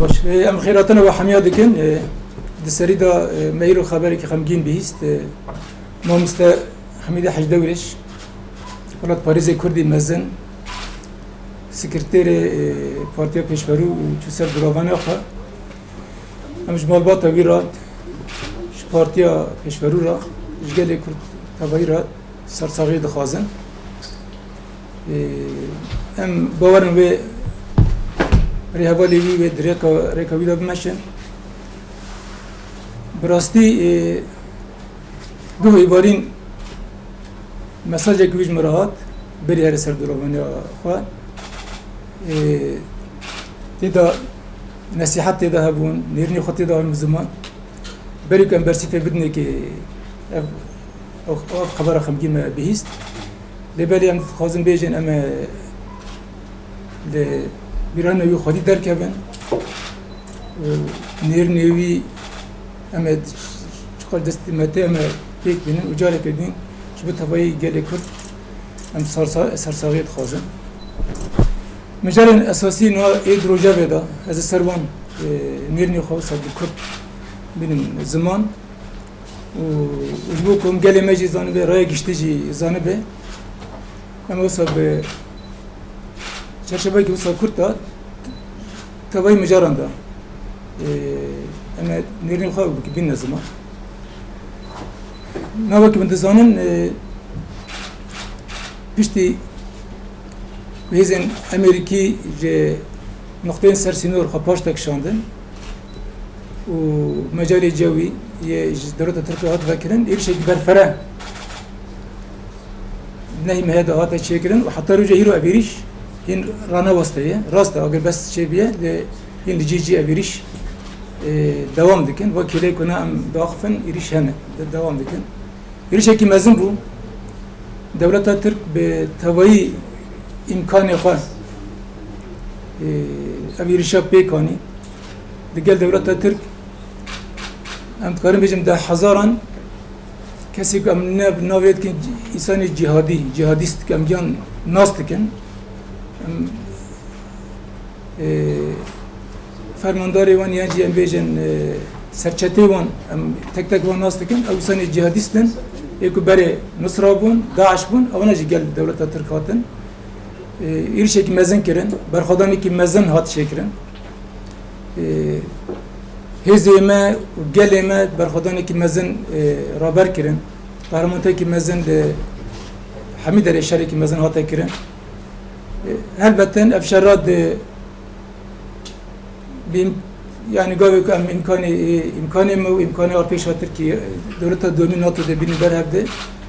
باش ام خيراتنا وحميا دكن دسري دا ميرو خبري كي خمجين بيست ما مست حميد حج دورش ولات باريس كردي مزن سكرتير بارتيا بيشفرو وتسر دراغانا خا امش مالبات ويرات بارتيا بيشفرو را جل كرد تبايرا سرساغي دخازن ام باورن و رهبالي و دريكا ويدا بمشن براستی دو ایوارین مساج کویج مراحت بری هر سر دروانی خواه تیدا نصیحت تیدا هبون نیرنی خود تیدا هم زمان بری که امبرسیفه بدنه که او خبر خمگین ما بهیست لبالی هم خوازم بیجن اما بیران نوی خودی درکبن نیرنیوی اما چقدر دستماتی اما پیک بینن و جاره کردین که به تبایی گلی کرد ام سرساغیت خوازن مجال اساسی نوع اید روژه بدا از سروان نیرنی خواست سر کرد بینن زمان و اجبو کم گلی مجی زانبه رای گشتی جی زانبه اما وصا به چرشبایی که وصا کرد داد تبایی مجاران دا اما نیرنی خواه بکی بین زمان نوا که بندزانن پشتی ویزن امریکی جه نقطه سرسینور خواه پاش تکشاندن و مجال جوی یه دولت ترکیه هات فکرن ایرشه که برفره نهی مهده هات چکرن و حتی رو جهیرو ابیریش این رانا واسطه راسته اگر بس چه بیه این لجیجی ابیریش devam dikin ve kile kuna am dağfın iriş hene devam dikin iriş ki mezun bu devlet Türk be tavayı imkanı var abi irişa pekani diğer devlet Türk am tkarım bizim da hazaran kesi am navet ki insani cihadist ki am yan nas dikin فرمانداری وان یعنی ام بیشن سرچتی وان تک تک وان ناس دکن او سانی جهادیستن یکو بره نصرا بون داعش بون اونا جی گل دولت ترک هاتن ایرشه کی مزن کرن برخدانی کی مزن هات شکرن هزیمه و گلیمه برخدانی کی مزن رابر کرن قهرمانتا کی مزن حمید الاشاری کی مزن هات کرن البته افشارات بیم yani gayet imkanı mı imkanı artış hatır ki devlet dönemi NATO da bini berhevde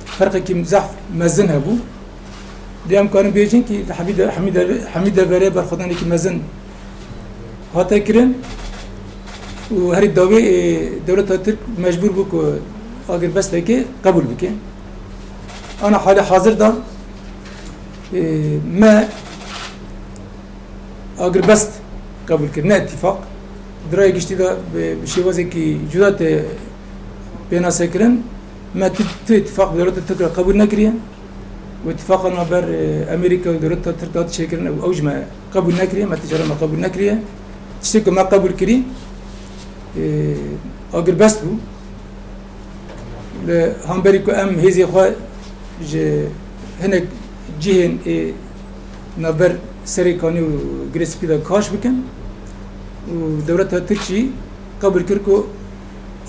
farkı kim zaf mezun ha bu diyem kanı bejin ki Hamide bere berxudan ki mezun hata kirin و her davi devlet Türk mecbur bu ko agar besteki kabul bike ana hali hazırda ma agar best kabul kirne ittifak درای گشتی دا به شیوازی که جدات بینا سکرن ما تو اتفاق دولت ترک قبول نکریه و اتفاقا بر امریکا و دولت ترک داد شکرن او اوج ما قبول نکریه ما تجارت ما قبول نکریه چیزی که ما قبول کری اگر بست بو هم بری که ام هیزی خواه هنک جهن نبر سری کانی و گریسپی دا کاش بکن و دولت ترکی قبول کرد که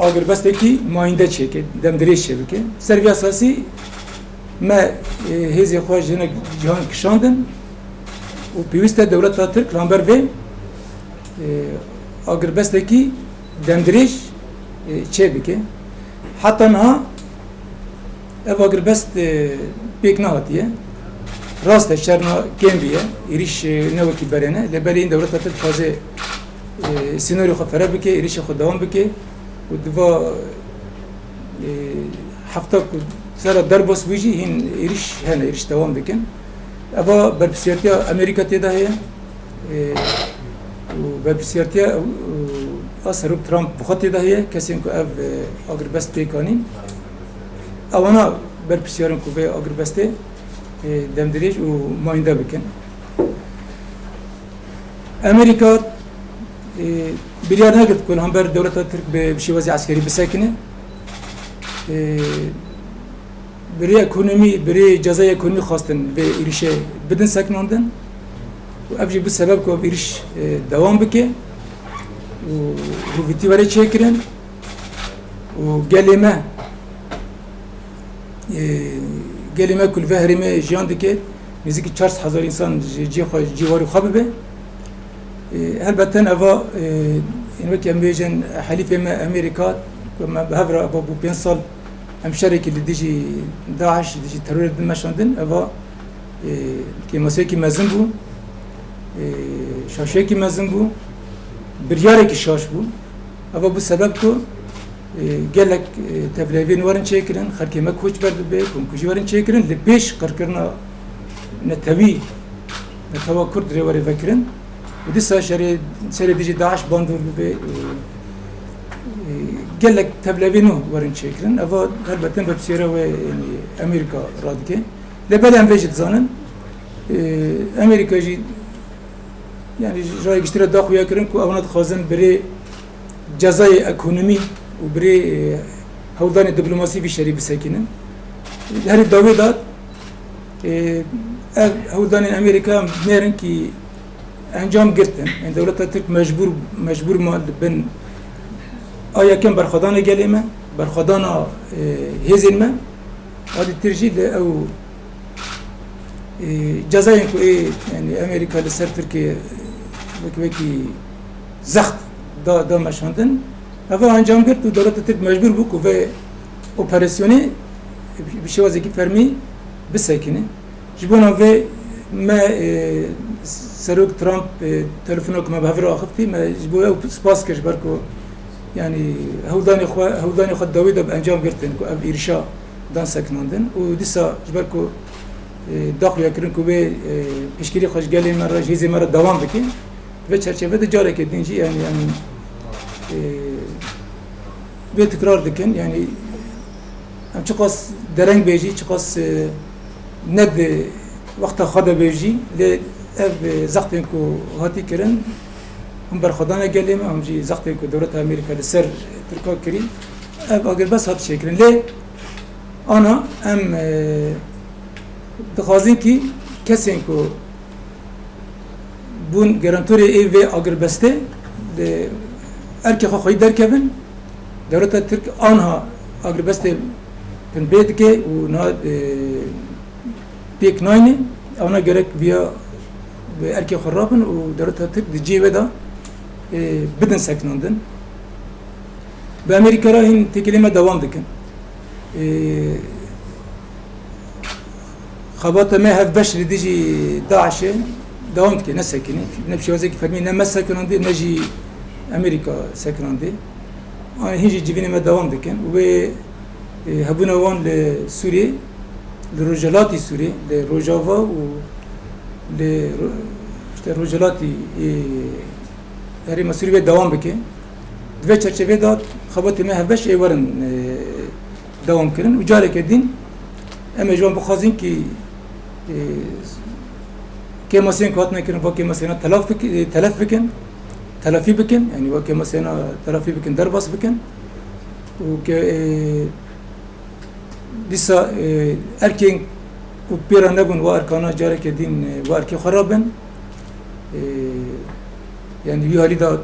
اگر بس کی ماینده چه که دمدریش چه بکه سروی اساسی ما هزی خواهش جهان کشاندن و پیوسته دولت ترک لامبر و اگر بس کی دمدریش چه بکه حتی نه اگر بس پیک نهاتیه راست شرنا کم بیه ایریش نوکی برنه لبری این دولت ترک فازه سيناريو خفرة بك إيريش خد دوام بك ودفا حفتك سر دربوس بيجي هن إيريش هنا إيريش دوام بكن أبا بربسيرتيا أمريكا تدا هي وبربسيرتيا أسرب ترامب بخط تدا هي كسين كو أب أجر بس بيكانين أو أنا بربسيرن كو بي أجر بس دمدريج وما يندا بكن أمريكا biryar nekird ku hember devleta Türk bi şêwazê eskerî bisekine. Birê ekonomî, birê cezaya ekonomî xwastin vê êrişê bidin sekinandin. Ev jî bi sebeb ku ev êriş dewam bike û rûvîtî were çêkirin û gelê me ku li vê herêmê jiyan dike nêzîkî 400,000 însan cîwarê xwe bibe. Helbeten eva wekî em bêjin helîfê me Amerîka me bi hev re eva bû 5 sal em şerekî li dijî Daeş dijî terorê din meşandin eva kêmasiyekî mezin bû şaşeyekî mezin bû biryarekî şaş bû eva bu sebeb ku gelek tevlevên werin çêkirin xelkê me koç ber bibe komkujî werin çêkirin li pêş qirkirina netewî netewa Kurd rê werê vekirin û dîsa serê dijî Daeş bandor bibe gelek tevlevên nû werin çêkirin eva helbeten bi pisêra wê Amerîka radike lêbelê em vê jî dizanin Amerîka jî yani raya giştira daxuya kirin ku evna dixwazin birê cezayê ekonomî û birê hewldanê diplomasî vî şerî bisekînin herî dawê dat ev hewldanên Amerîka mêrin ki encam girtin yani dewleta Türk mecbûr ma bin a yekem berxwedana gelê me berxwedana hêzên me adî tir jî li ew cezayên ku yani Amerîka li ser Tirkiye wekî zext da meşandin eva encam girt û dewleta Tirk mecbûr bû ku vê operasyonê bi şêwazekî fermî bisekine ji bo vê me Serok Trump telefona ku me bi hev re axivtî me ji bo ew spas kir ji ber ku yani hewldanê xwe dawî da bi encam girtin ku ev êrişa dan sekinandin û dîsa ji ber ku daxuya kirin ku vê piştgirî xwe ji gelê me re ji hêzê me re dewam bike vê çerçevede de carekê din jî yani vê tikrar dikin yani em çi qas dereng bêjî çi qas ne di wexta xwe de bêjî lê ev zextên ku hatî kirin hûn berxwedana gelê me hûn jî zextên ku dewleta Amerîka li ser Tirka kirî ev agirbes hat çêkirin lê ana em dixwazin ki kesên ku bûn gerantorê vê agirbestê li erkê xwe xwedî derkevin dewleta Tirk anha agirbestê bin bê dike û niha pêk nayîne ona gerek viya bi erkê xwe rabin û dewleta Tirk di cêwê da bidin sekinandin bi Amerîka re hîn têkilê me dewam dikin xebata me hevbeş li dijî Daeşê dewam dike ne sekinî ne bi şêwazekî fermî ne me sekinandî ne jî Amerîka sekinandî hîn jî civînê me dewam dikin wê hebûna wan li Sûriyê li Rojalatî Sûriyê li Rojava û li Rojalatî herêma Sûriyê dewam bike di vê çerçevê de xebatê me hevbeş ê werin dewam kirin û carekê din em ê ji wan bixwazin ki kêmasiyên ku hatine kirin va kêmasiyena telef bikin telafî bikin yani va kêmasiyena telafî bikin derbas bikin û dîsa erkên ku pêra nebûn va erkana carekê din va erkê xwe rabin yani wî halî da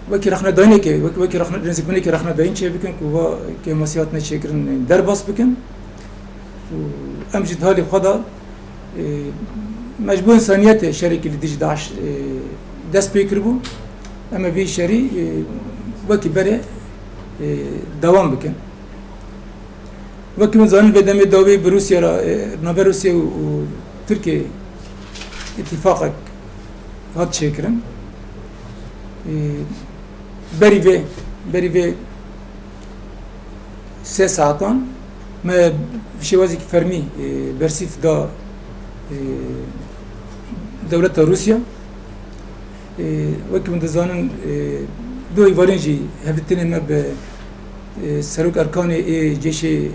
wekî rexnedayînekê wekî nêzîkbûnekî rexnedayîn çê bikin ku va kêmasî hatine çêkirin derbas bikin û em jî di halê xwe da mecbûr insaniyetê şerekî li dijî Daeş dest pê kiribû em ê vê şerî wekî berê dewam bikin wekî min zanin vê demê dawê bi Rûsya re navê Rûsya û Tirkiye îtîfaqek hat çêkirin berî vê 3 saatan me bi şêwazekî fermî bersîv da dewleta Rûsya wekî min dizanin du êvarên jî hevdîtinê me bi serok erkanê cêşê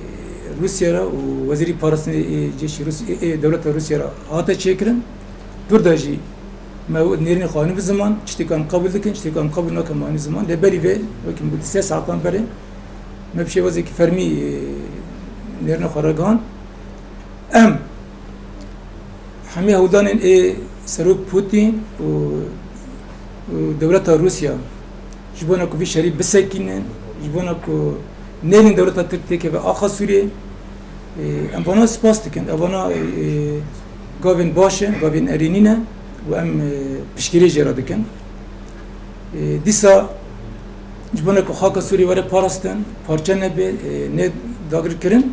Rûsya re û wezîrî parastinê cêşê dewleta Rûsya re hate çêkirin dur da jî ما نيرني خاني بالزمان اشتكان قبل ذكن اشتكان قبل ناكم ماني زمان لبالي في وكم بود 3 ساعتان بري ما بشي وزك فرمي نيرنا خرجان ام حمي هودان سروك بوتين ودولة روسيا جبونا كو في شريف بسكينن جبونا كو نيرن دولة تركيا كي آخر سوريا ام بنا سپاس دکن ابنا گاوین باشن گاوین ارینینه و ام پشگیری جرا دکن دیسا جبنا کو خاک سوری وره پارستن پارچه نبی نه داگر کرن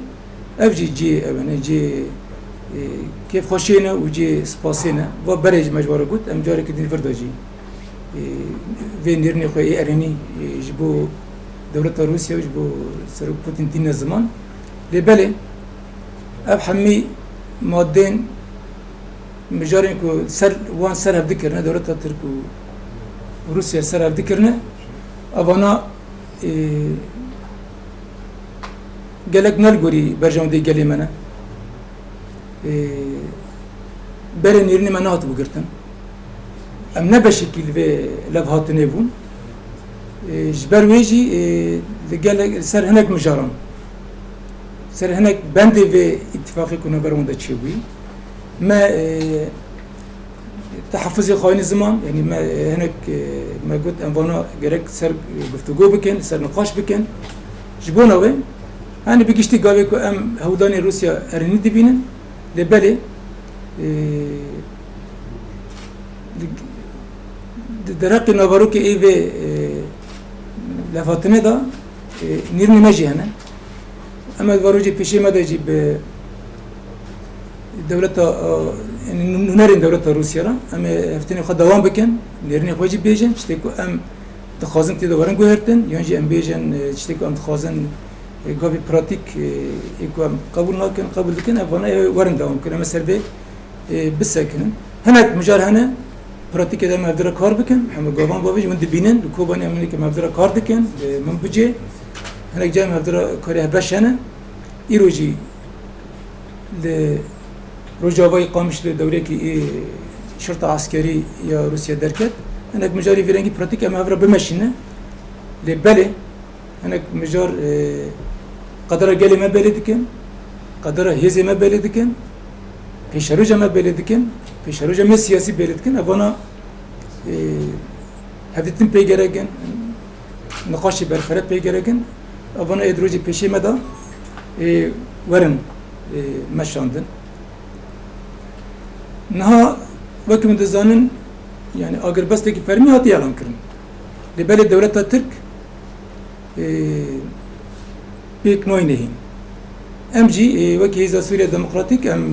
اف جی اوانه جی کیف خوشینه و جی سپاسینه و برج مجبوره گود ام جاری کدین فردا جی و نیرنی خوی ارینی جبو دولت روسیا جبو سروک پوتین دین زمان لبله اب حمي مادين مجارين كو وان سر هف ذكرنا دولة ترك وروسيا سر هف ذكرنا ابانا قالك نلقوري برجعون دي قالي منا برن يرني ما نهات بقرتن ام نبشكل في لفهات نيفون جبر ويجي قالك سر هناك مجاران سر هناك بندي في اتفاقي كنا برون دا تشوي ما تحفظي خاين زمان يعني ما هناك ما قلت انفانا جرك سر گفتگو بكن سر نقاش بكن جبونا وين انا بيجشتي قالوا كو ام هوداني روسيا ارني دبينن لبالي درقي نافاروكي اي في لفاتنه دا نيرني ماجي هنا اما الواروجي بيشي ما دجي ب دولة نورين دولة روسيا اما افتني خد دوام بكن نيرني خوجي بيجن شتيكو ام تخازن تي دوارن گوهرتن يونجي ام بيجن شتيكو ام تخازن قابي براتيك ايكو ام قبول ناكن قبول دكن افانا ورن دوام كن اما سربي بسكن هناك مجال هنا براتيك دا مفدرا كار بكن اما قابان بابيج من دبينن لكوباني امريكا مفدرا كار دكن من بجي هناك جاي مفدرا كاريها باش هنا إيروجي لرجاوي قامش لدولة كي شرطة عسكري يا روسيا دركت هناك مجاري في رنجي براتيك أما هفرا بمشينا لبالي هناك مجار قدرة جالي ما بلدكن قدرة هزي ما بلدكن بيشروجا ما بلدكن بيشروجا ما سياسي بلدكن أبانا هفتن بيجرجن نقاشي برفرات بيجرجن أبانا إدروجي بيشي مدا ورن مشاندن نها وكم دزانن يعني اگر بس تكي فرمي هاتي اعلان كرن لبالي دولة ترك بيك نوي نهين ام جي وكي هيزا سوريا ديمقراطيك ام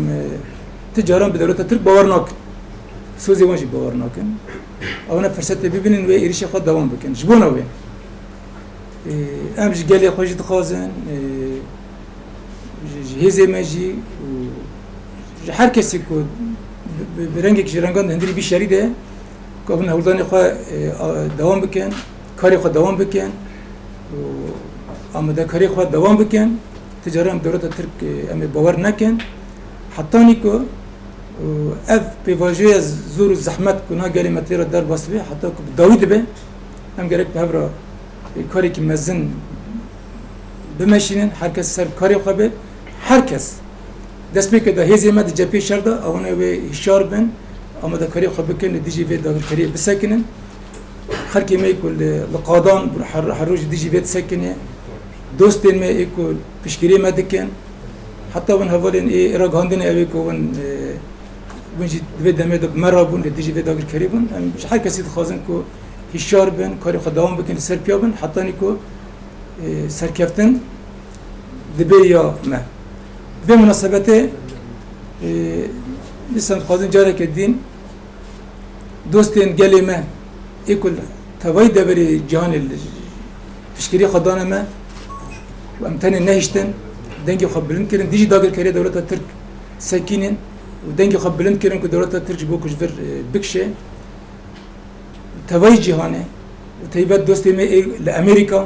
تجاران بدولة ترك باورناك سوزي وانجي باورناكن اونا فرصت ببينن وي اريشي خود دوام بكن جبونا وي ام جي قالي خوشي تخازن هزي ماجي هر کسی که برنگی که رنگان هندری بی شریده که اون هولدانی خواه دوام بکن کاری خواه دوام بکن آمده کاری خواه دوام بکن تجاره هم دولت ترک امی باور نکن حتی نیکو اف پیواجوی از زور و زحمت کنها گلی مطلی در باسوی حتی که داوید به هم گرک به هفرا کاری که مزن بمشینن هر کس سر کاری خواه بید هر کس دست میکرد هزی مد جپی شرده آونه و هشار بن اما دا کاری خواه بکن دیجی وید داگر کاری بسکنن خلکی می کل لقادان حروج دیجی وید سکنه دوستین می ایکل پشگیری مدکن حتی ون هوالین ایراغ هندین اوی که ون ونجی دوید دمه دا مرابون دیجی وید داگر کاری بون هر کسی دخوازن که هشار بن کاری خواه دوام بکن سر پیا بن حتی نیکو سرکفتن دبی یا ما به مناسبت لسان خوازن جاره که دین دوستین گلی ما ایکل توای دبری جهان فشکری خدانه ما و امتن نهشتن دنگی خواب بلند کردن دیجی داگر کری دولت ترک سکینن و دنگی خواب بلند کردن که دولت ترک بو کشور بکشه توای جهانه و تیبت دوستی ما لامریکا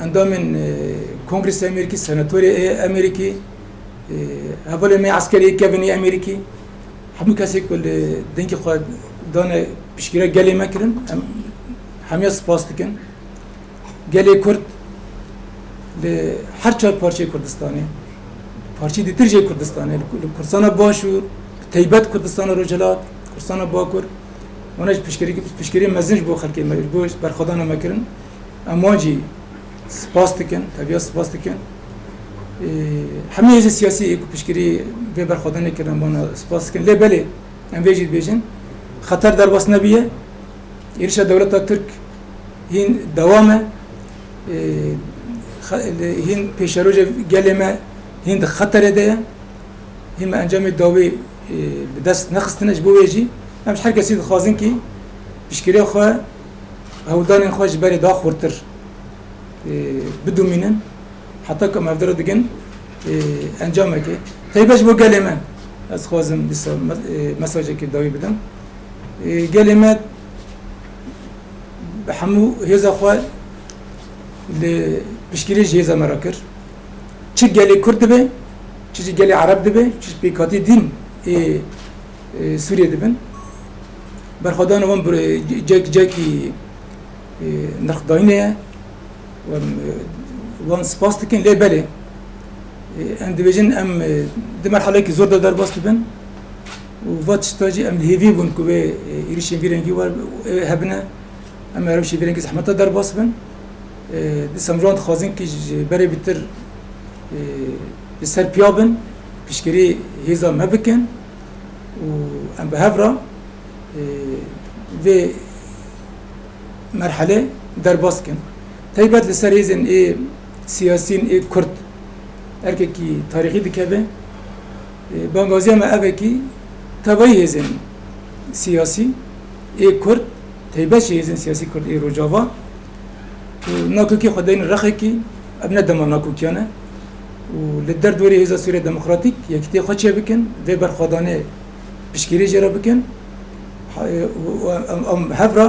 اندامن کنگرس امریکی سناتوری امریکی حوالی می عسکری کیونی امریکی همو کسی که دنکی خود دانه پشگیره گلی مکرن همه سپاس دکن گلی کرد هر چهار پارچه کردستانی پارچه دیتر جای کردستانی کردستان باشور تیبت کردستان رجلات کردستان باکر مناج پشگیری مزنج بو خلقی بوش برخدانه مکرن اما جی سپاس دکن طبیعت سپاس دکن همه از سیاسی ایک پشگیری به برخدانه کردن بانا سپاس دکن لی بله ام ویجید بیشن خطر در باس نبیه ایرش دولت ترک هین دوامه هین پیشروج گلمه هین خطر ده هین انجام داوی به دست نخستنش بویجی همش هر کسی خوازن کی پشگیری خواه هودان خوش بری داخ ورتر بدومینن حتی که مفدر دیگن انجامه که تایبش بو گلمه از خوازم مساجه که داوی بدم گلمه همو هیزا خواه پشگیری هیزا مراکر چی گلی کرد به چی گلی عرب به چی بیکاتی دین سوریه دبن برخدان وان بر جاکی نخداینه وان سپاس دکن لی بله ام دیویژن ام دی مرحله کی زور در باست دبن و وات شتاجی ام هیوی بون کو به ایریشن ویرنگی وار هبنا ام عربشی ویرنگی زحمت در باست بن دی سمجان خوازن کی بره بیتر بسر پیابن پشگیری هیزا مبکن و ام به هفرا و مرحله در باز کن تایبت لسر هیزن سیاسین کرد ارکه کی تاریخی دکبه بانگازی هم اوه کی تبایی هیزن سیاسی کرد تایبت هیزن سیاسی کرد روجاوا و ناکوکی خداین رخی کی ابن دما ناکوکیانه و لدر دوری هیزا سوریه دموکراتیک یکتی خودشه بکن و برخوادانه پشگیری جرا بکن ام هفرا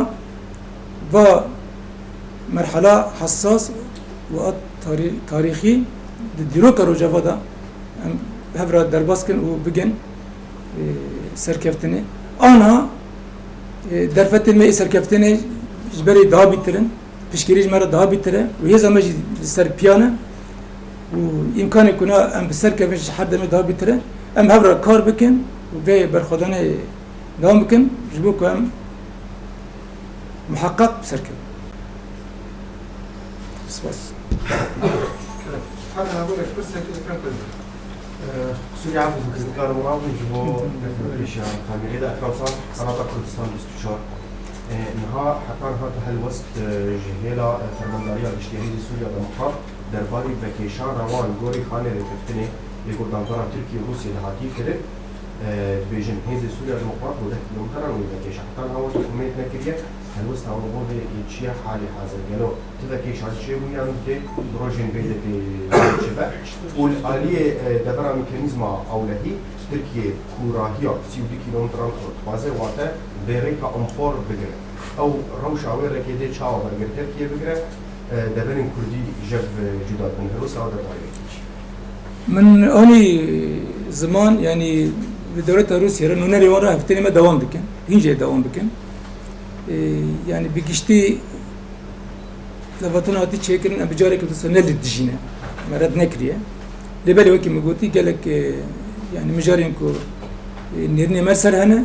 و مرحله حساس و تاریخی دیروک روجاوا دا هفرا درباس کن و بگن سرکفتنه آنها در فتن می سرکفتنه جبری daha bitirin پشگیری جمره daha bitire و هی زمان سر پیانه و امکان کنه ام بسر کفش حد می daha bitire ام هفرا کار بکن و برخدانه devam بکن جبو که ام محقق بسر کن سپاس حالا هقول لك بس هيك كان كده سوري عفوا كذكر مراوي جبو نفرش خامي هذا كروسان قناة كردستان 24 نها حكان هذا هالوسط جهيلا فرمانداريا الاشتهاري سوريا دمقاط درباري بكيشان روان غوري خانه ركفتني لقدام تركيا وروسيا لهاتي كده بيجن هذه سوريا دمقاط وده لوكران وبكيشان حتى اول حكومه نكريه هالوسط اوروبا يتشيا حالي حاضر قالوا تذكيشان شيء ويان دي دروجين بيدك شباب والاليه دبر ميكانيزما اولهي تركيا كوراهيا 30 كيلومتر بازه واته بريكا امفور بگره او روشا ويرك يدي تشاو برگر تركيا بگره دبرين كردي جب جداد من روسيا هذا من آنی زمان یعنی دولت روسیه را نونری وارا هفتنی ما دوام بکن اینجا دوام بکن yani bir kişi zavatına atı çekirin abicare kutusu ne lidijine merad nekriye lebeli vaki mugoti gelek yani mijarin ko nirni merser hane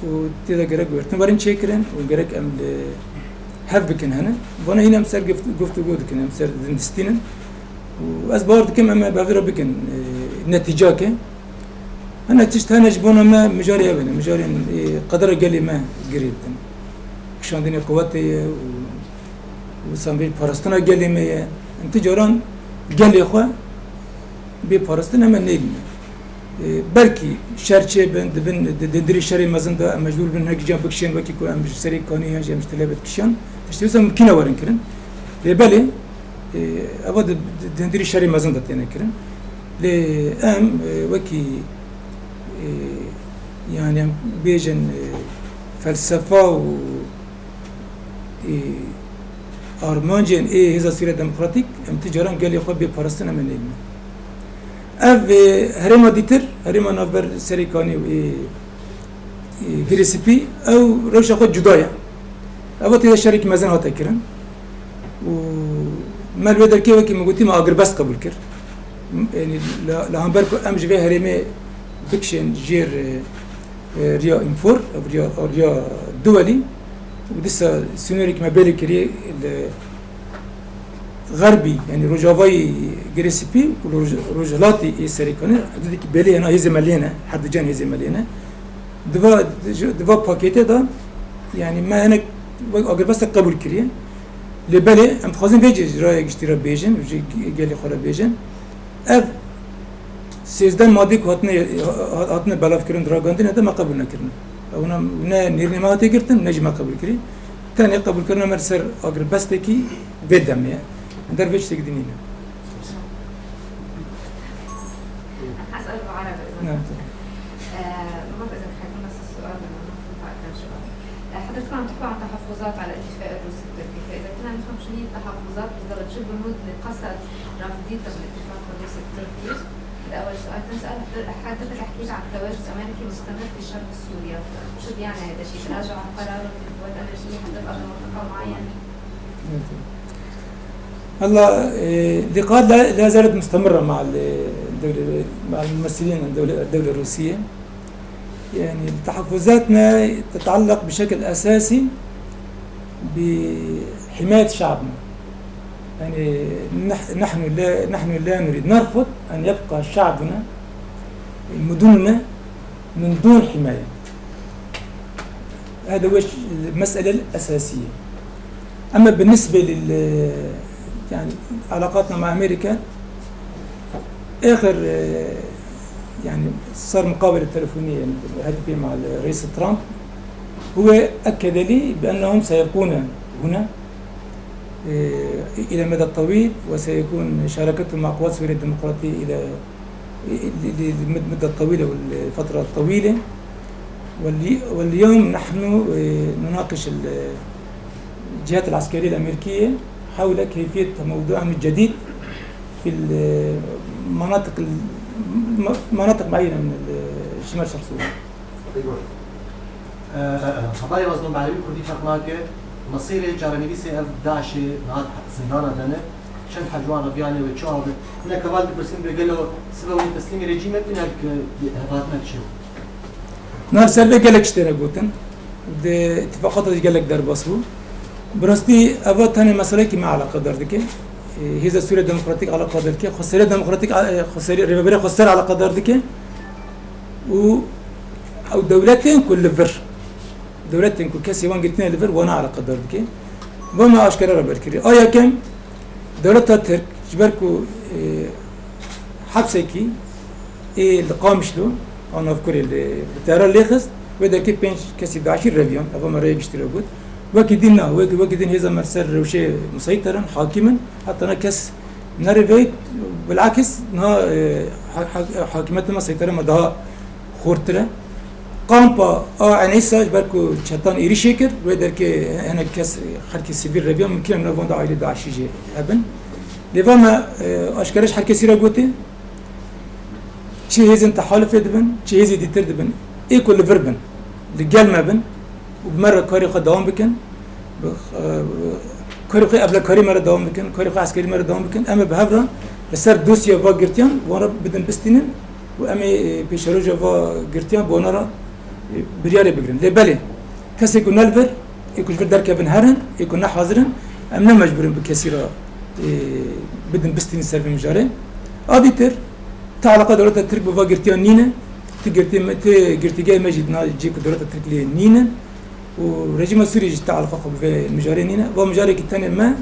o tida gerek vertin varin çekirin o gerek emle hev bikin hane bana yine emser guftu godkin emser dindistinin و از بارد کم اما بافرا بکن نتیجه که انا تشتهنج بونا ما مجاري ابنه مجاري قدر قلي ما قريبتن كشاندين قوتي وسامبيل باراستنا قلي ما انت جوران قلي خو بي باراستنا ما نيل بلكي شرچه بن دندري شري مزن دا مجبور بن هيك جنب كشين وكي كو ام سري كوني يا مش تلابت كشان تشتيسا ممكن ورن كرن بالي أبغى دندري شري مزن ده تينا كرن لأم وكي يعني بيجن فلسفة و أرمانجن هذا سيرة ديمقراطيك أم تجاران قال يا خبي باراستنا من علم أف هرما ديتر هرما نافبر سريكاني و جريسبي أو روش أخذ جدايا أبغى تيجي شركة مزن هاتا كرن وما الودر كي وكي مقولتي ما أقرب بس قبل كر يعني لهم بركو أم جبه هرمي بكشن جير ريا إنفور أو ريا دولي ولسه سنوريك ما بالي كري غربي يعني رجافاي جريسبي ورجلاتي سريكوني حدودك بالي أنا هزي ملينا حد جان هزي ملينا دفا باكيتة ده يعني ما أنا أقرب بس قبول كريه لبالي أم تخازن فيجي رأي اشترا بيجن وجي قالي خلا بيجن أف سيزدان مادي هاتنا بلاف كرن دراغاندين هذا ما قبولنا كرنا أونا نيرني ما هاتي كرتن نجي ما قبول كري تاني قبول كرنا مرسر أقرب بس تكي بدم يا در فيش تقدنينا أسأل بعربي نعم ما بإذا حيكون نفس السؤال لما نفهم كم سؤال حضرتك عم تحكوا عن تحفظات على الاتفاق الروسي التركي فإذا كنا نفهم شنو هي التحفظات بالضبط شو البنود اللي قصد رافضيتها بالاتفاق الروسي التركي هذا أول سؤال ثاني سؤال حضرتك احكي لي عن تواجد أمريكي مستمر في شرق سوريا شو بيعني هذا الشيء تراجع عن قراره في القوات الأمريكية حتبقى بمنطقة معينة هلا اللقاءات لا زالت مستمرة مع مع الممثلين الدولة الروسية يعني تحفظاتنا تتعلق بشكل أساسي بحماية شعبنا يعني نحن لا نريد نرفض أن يبقى شعبنا مدننا من دون حماية هذا هو المسألة الأساسية أما بالنسبة يعني علاقاتنا مع أمريكا آخر يعني صار مقابلة تلفونية هاتفية مع الرئيس ترامب هو أكد لي بأنهم سيبقون هنا إلى المدى الطويل وسيكون شراكتهم مع قوات سوريا الديمقراطية إلى المدة الطويلة والفترة الطويلة واليوم نحن نناقش الجهات العسكرية الأمريكية حول كيفية موضوعهم الجديد في مناطق معينة من شمال شرق سوريا. خبري وزنهم بعلمي كردي فرقناك مصير جارنيبيسي اف داعش نهار زندانا دنه شن حجوان ربياني وتشاهد هناك كمان بسم بيقولوا سبب تسليم رجيمك هناك هفاتنا تشو نار سلبي قالك اشترى قوتن اتفاقات قالك دار بصبو براستي أبغى ثاني مسألة كي ما على قدر ذيك هي سوريا الديمقراطية على قدر ذيك خسارة ديمقراطية خسارة ريبابيرة خسارة على قدر ذيك أو دولتين كل لفر دولتين كل كاسي وان قلتنا لفر وانا على قدر ذيك وما أشكر ربنا كري آيا كم دولتها ترك جبركو حبسكي القامش له أنا أفكر التيار اللي خس وده كي بينش كاسي بعشر ربيان أبغى مرة يشتري قد وكدينا وكدين هذا مرسل روشة مسيطرا حاكما حتى نكس نرفيت بالعكس نها حاكمتنا مسيطرة مدها خورترة قامبا عنيسا بركو شتان إيري شكر ويدر كي هنا كس حركة سبيل ربيع ممكن من أفضل عائلة داعش يجي أبن لفما أشكرش حركة سيرة قوتي شيء هزن تحالف يدبن شيء هزي ديتر دبن إيه كل فربن لجال ما بن وبمرة كاري خد دوام بكن كاري قبل كاري مرة دوام بكن كاري عسكري مرة دوام بكن أما بهبرة لسر دوسيا فاجرتيان وانا بدن بستينن وأمي بيشروجا فاجرتيان بونارا برياري بجرن لبالي كاس يكون نلفر يكون في الدركة بنهرن يكون حاضرن أمنا مجبورين بكثيرة بدن بستين سر في مجارين أديتر تعلق دولة الترك بفاجرتيان نينا تجرتي جاي مجد ناجيك دولة الترك لي نينا ورجيم السوري جت على فقط في المجارين هنا ومجاري الثاني ما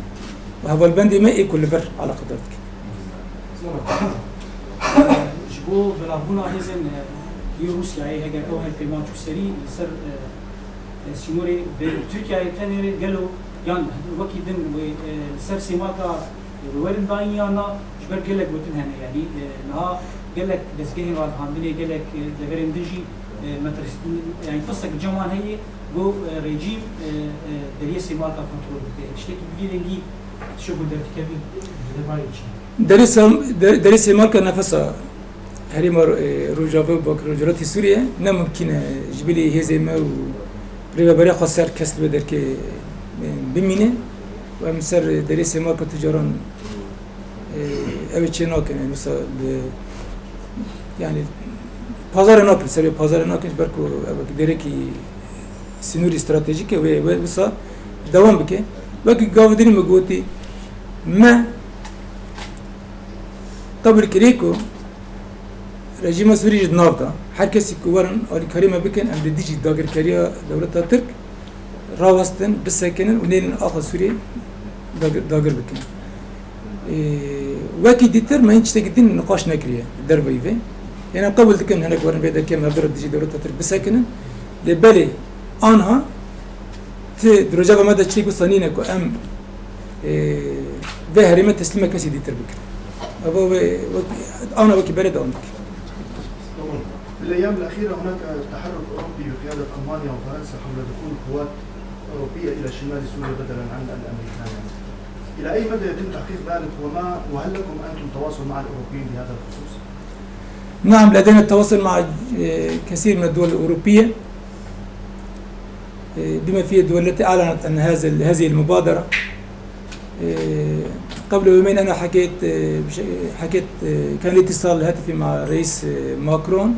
وهذا البندي ما يكون لفر على قدرتك. شبو بلابونا هزن روسيا هي هجا كوهن في ماتش سري سر سيموري بتركيا الثاني قالوا يان وكي دن وسر سيماكا وين بايانا جبر قال لك بتن هنا يعني نها قال لك بس جاهين واحد عندني قال لك دغرين دجي مدرسة يعني قصة الجمال هي جو رجيم دريسي ماركا كنترول اشتكي بفيلنجي شو بدك كيفين دريسي ماركا نفسها هريما روجافا باك روجرات سوريا نممكن جبلي هزيمة و بريباري خسر كسل بدر كي بمينه ومسر درس ما بتجاران أبي ناكن يعني مثلا يعني pazar nakin sebebi pazar nakin berko dereki sinuri استراتيجيك وبصا دوام بك باقي قاعدين مقوتي ما قبل كريكو رجيم سوري جد نافدا herkes kuvarın ali karima biken em de diji dagir kariya devleta Türk ravastin bisekenin unenin akıl Suriye dagir biken وكي ديتر ما ينش تقدين نقاش نكريه دربي في يعني قبل تكن هناك ورن في ذاك ما برد ديجي دولة ترك بساكنن لبالي أنا درجة ما دا تشيكو صنينك وأم ظهري ما تسلمك كسي ديتر بك أبو أنا وكي برد عندك. في الأيام الأخيرة هناك تحرك أوروبي بقيادة ألمانيا وفرنسا حول دخول قوات أوروبية إلى شمال سوريا بدلا عن الأمريكان. إلى أي مدى يتم تحقيق ذلك وهل لكم أنتم تواصل مع الأوروبيين بهذا الخصوص؟ نعم لدينا التواصل مع كثير من الدول الأوروبية بما فيها الدول التي أعلنت عن هذه المبادرة. قبل يومين أنا حكيت كان لي اتصال هاتفي مع الرئيس ماكرون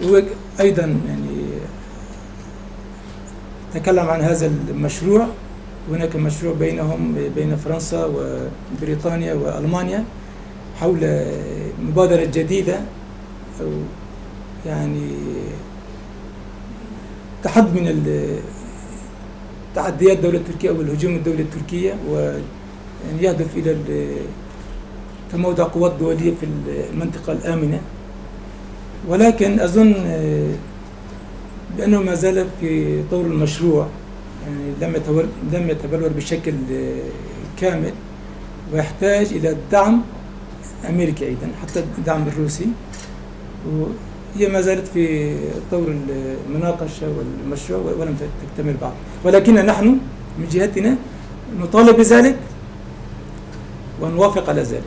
وأيضا يعني تكلم عن هذا المشروع. هناك مشروع بين فرنسا وبريطانيا وألمانيا حول مبادرة جديدة أو يعني تحد من تحديات الدولة التركية أو الهجوم الدولة التركية ويعني يهدف إلى تموضع قوات دولية في المنطقة الآمنة. ولكن أظن بأنه ما زال في طور المشروع يعني لم يتبلور بشكل كامل ويحتاج إلى دعم أمريكي أيضا حتى الدعم الروسي وهي ما زالت في طور المناقشة والمشروع ولم تكتمل بعد. ولكن نحن من جهتنا نطالب بذلك ونوافق على ذلك.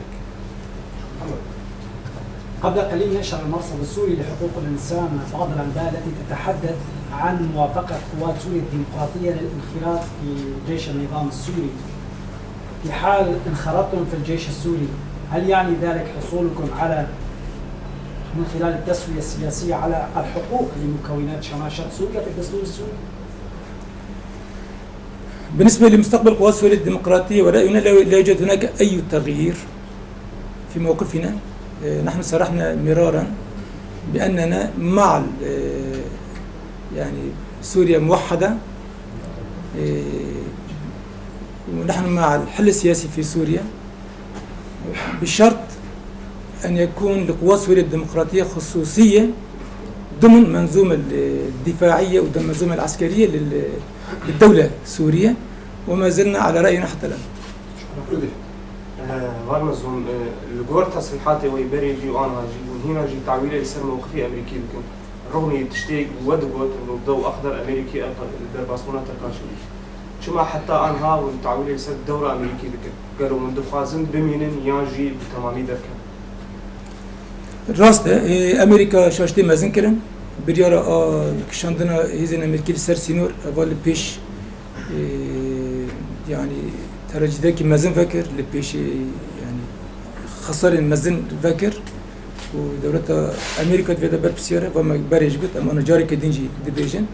قبل قليل نشر المرصد السوري لحقوق الإنسان بعض الأنباء التي تتحدث عن موافقة قوات سوريا الديمقراطية للانخراط في جيش النظام السوري. في حال انخرطتم في الجيش السوري هل يعني ذلك حصولكم على من خلال التسوية السياسية على الحقوق لمكونات شمال شرق سوريا في الدستور السوري؟ بالنسبة لمستقبل قوات سوريا الديمقراطية ورأينا لا يوجد هناك أي تغيير في موقفنا. نحن صرحنا مرارا بأننا مع يعني سوريا موحدة ونحن مع الحل السياسي في سوريا بشرط أن يكون لقوات سوريا الديمقراطية خصوصية ضمن منظومة الدفاعية وضمن المنظومة العسكرية للدولة سوريا وما زلنا على رأينا حتى الآن. غرمزون الجور تصريحاتي ويبري جي وانا جي وهنا جي تعويله يصير موقفي امريكي لكن رغم تشتي ودقوت انه الضوء اخضر امريكي الباسبورات تركاشي شما حتى انها والتعويله يصير دوره امريكي لكن قالوا من دفازن بمينن ياجي بتمامي دركه راست امريكا شاشتي مازن كرن بريارا كشاندنا هيزن امريكي سر سينور اول بيش يعني ترجدك مازن فكر لبيش يعني خسر مازن فكر ودولة أمريكا في دبر بسيارة وما بريج قلت أما أنا جاري كدينجي دبيجن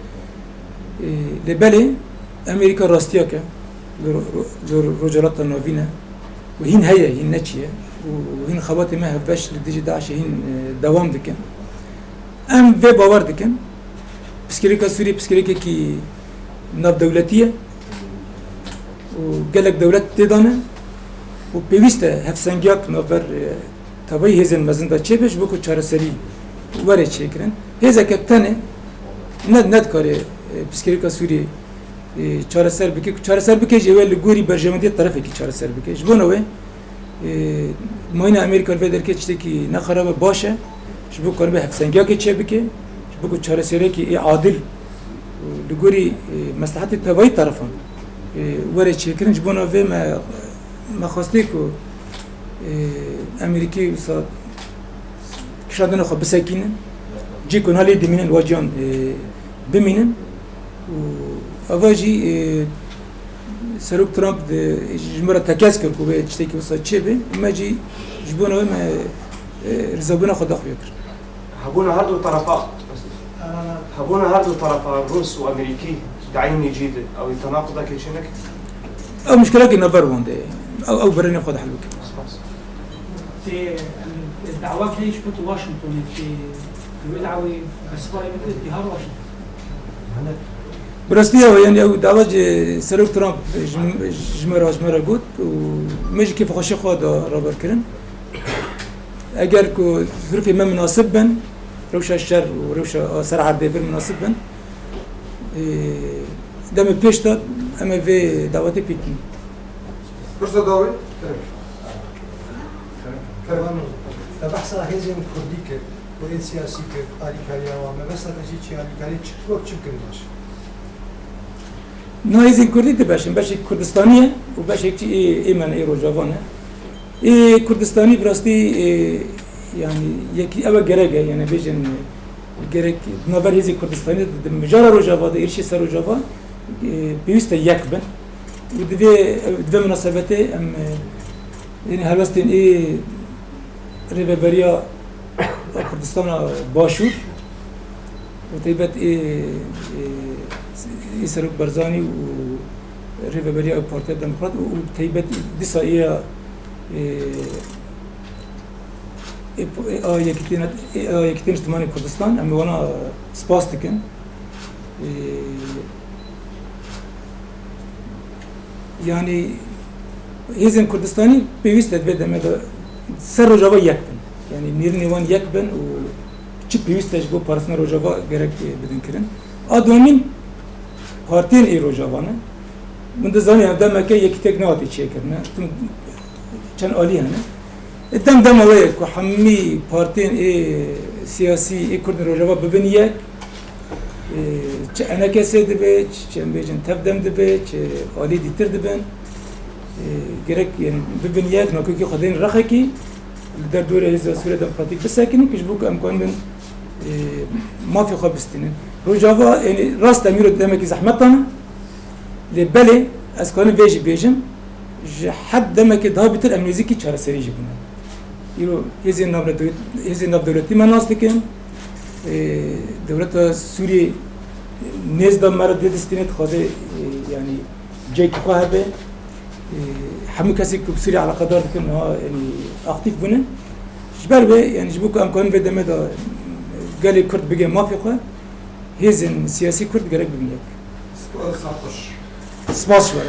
لبالي أمريكا راستياكا رجالات النوفينا وهين هي هين نتشية وهين خواتي ما هفاش لديجي داعش هين دوام دكن أم في باور دكن بسكريكا سوري بسكريكا كي ناف دولتية وقالك دولت تدانا وبيوستا هفسنجاك نوفر تبعي هزن مزندا تشبش بكو چارسري وره چكرن هزا كابتنه ند كاري بسكريكا سوري چارسر بكي جوال لغوري برجمندي طرف كي چارسر بكي جبونوه ماينا امريكا الفيدر كي تشتكي نخرب باشه شبو كار به هفسنجاك تشبكي بكو چارسري كي عادل لغوري مصلحت تبعي طرفان وره چكرن جبونوه ما خواستيكو امريكي وصاد كشادن خو بسكينن جيكون هالي دمينن واجيان بمينن وأواجي سروك ترامب جمرة تكاس كركو بتشتكي وصل شيء ما جي جبونا ما رزقنا خد أخوي يكر هبونا هردو طرفاء هبونا هردو طرفاء روس وأمريكي تعين جديد أو يتناقض كل شيء نك أو مشكلة كنا فرون ده أو برينا خد حلوك في الدعوات ليش بتو واشنطن في الدعوة بسباي مثل اتهام واشنطن برستيا يعني أو دعوة سروك ترامب جمرة قلت ومش كيف خوش خد رابر كرن اگر کو ظروف ما مناسبا روشا الشر وروشا صراحة ديفر مناسبا دم بيشتا اما في دعوتي بيتن فرصة داوي كمان بحث هزيم كرديك وإن سياسي كاليكاليا وما بس تجي شيء كاليكاليا تشوف شو كناش نايزين كردي تباشن باش كردستانية وباش هيك إيمان إيرو جافانا كردستاني براستي يعني يكي أبا جرجة يعني بيجن جرج نافر هذي كردستاني مجرد روجافا ده إيرشي سر روجافا بيوست يكبن ودفع مناسبته أم يعني هلوستين ريفبريا كردستان باشور وتيبت سروك برزاني و ريفبريا بارتي ديمقراط وتيبت ديسا يكتين اجتماعي كردستان أما وانا سباستكن يعني هزم كردستاني بيوست بدأ ماذا سر رجوا يكبن يعني نيرني وان يكبن و چی پیوسته جو پارسنا روجاوا گرک بدن کرن آدمین پارتین ای روجاوانه من دزانی هم دم که یک تکناتی چیه کرنه چند عالی هنه دم اوه که همی پارتین ای سیاسی ای کرد روجاوا ببینیه چه انا کسی دبی چه بیچن تفدم دبی چه عالی دیتر دبن گرک یعنی ببینیه نکوی که خدین رخی کی در دوره هزار سوره دموکراتیک بسکنیم که جبوک امکان من ما في خبستين روجافا يعني راس تمير قدامك زحمتنا لبلي اسكان بيجي بيجم حد دمك ضابط الامنيزيكي شهر سري جبنا يرو هذه الناب دولتي مناستكن دولة سوريا نزد مرد دستينت خاطر يعني جاي كخابه حمي كسي كسوري على قدر كنا يعني اكتيف بنا جبر به يعني جبوك امكان في دمدا قال كرد بقى ما في خا هزن سياسي كرد قرق بملك 19 سباش